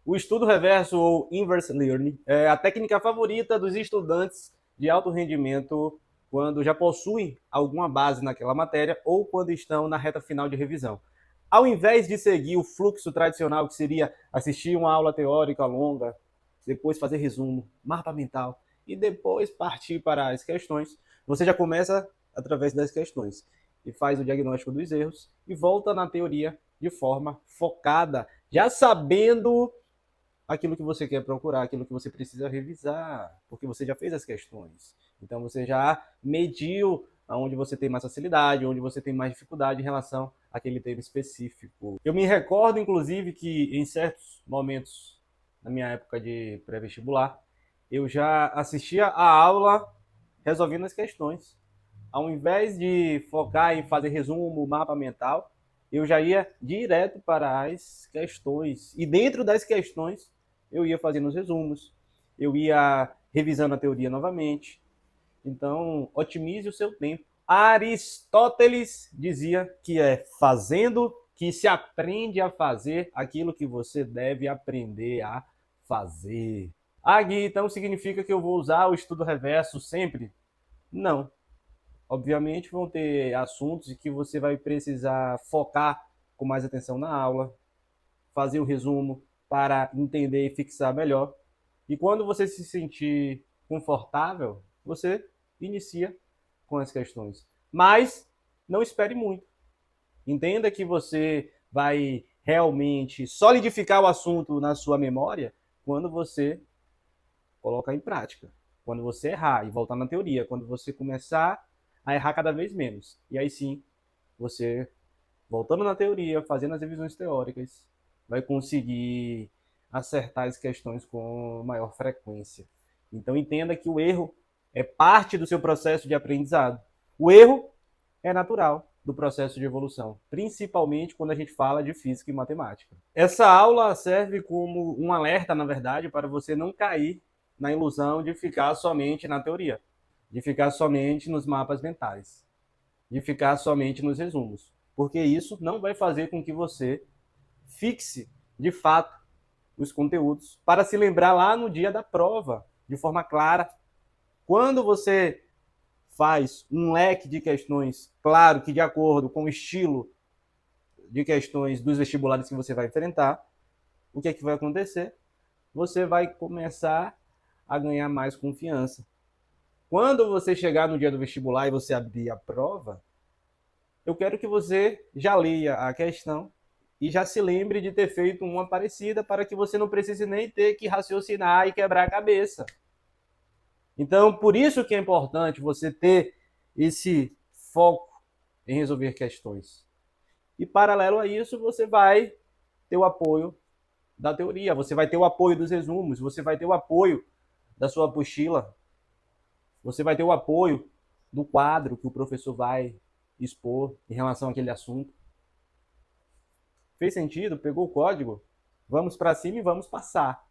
O estudo reverso ou inverse learning é a técnica favorita dos estudantes de alto rendimento quando já possuem alguma base naquela matéria ou quando estão na reta final de revisão. Ao invés de seguir o fluxo tradicional, que seria assistir uma aula teórica longa, depois fazer resumo, mapa mental e depois partir para as questões, você já começa através das questões e faz o diagnóstico dos erros e volta na teoria de forma focada, já sabendo aquilo que você quer procurar, aquilo que você precisa revisar, porque você já fez as questões. Então você já mediu onde você tem mais facilidade, onde você tem mais dificuldade em relação àquele tema específico. Eu me recordo, inclusive, que em certos momentos, na minha época de pré-vestibular, eu já assistia a aula resolvendo as questões. Ao invés de focar em fazer resumo, mapa mental, eu já ia direto para as questões. E dentro das questões, eu ia fazendo os resumos, eu ia revisando a teoria novamente. Então, otimize o seu tempo. Aristóteles dizia que é fazendo que se aprende a fazer aquilo que você deve aprender a fazer. Ah, Gui, então significa que eu vou usar o estudo reverso sempre? Não. Obviamente vão ter assuntos que você vai precisar focar com mais atenção na aula, fazer o resumo para entender e fixar melhor. E quando você se sentir confortável, você inicia com as questões. Mas não espere muito. Entenda que você vai realmente solidificar o assunto na sua memória quando você colocar em prática. Quando você errar e voltar na teoria, quando você começar a errar cada vez menos. E aí sim, você, voltando na teoria, fazendo as revisões teóricas, vai conseguir acertar as questões com maior frequência. Então entenda que o erro é parte do seu processo de aprendizado. O erro é natural do processo de evolução, principalmente quando a gente fala de física e matemática. Essa aula serve como um alerta, na verdade, para você não cair na ilusão de ficar somente na teoria, de ficar somente nos mapas mentais, de ficar somente nos resumos, porque isso não vai fazer com que você fixe de fato os conteúdos para se lembrar lá no dia da prova, de forma clara. Quando você faz um leque de questões, claro que de acordo com o estilo de questões dos vestibulares que você vai enfrentar, o que é que vai acontecer? Você vai começar a ganhar mais confiança. Quando você chegar no dia do vestibular e você abrir a prova, eu quero que você já leia a questão e já se lembre de ter feito uma parecida para que você não precise nem ter que raciocinar e quebrar a cabeça. Então, por isso que é importante você ter esse foco em resolver questões. E paralelo a isso, você vai ter o apoio da teoria, você vai ter o apoio dos resumos, você vai ter o apoio da sua apostila, você vai ter o apoio do quadro que o professor vai expor em relação àquele assunto. Fez sentido? Pegou o código? Vamos para cima e vamos passar.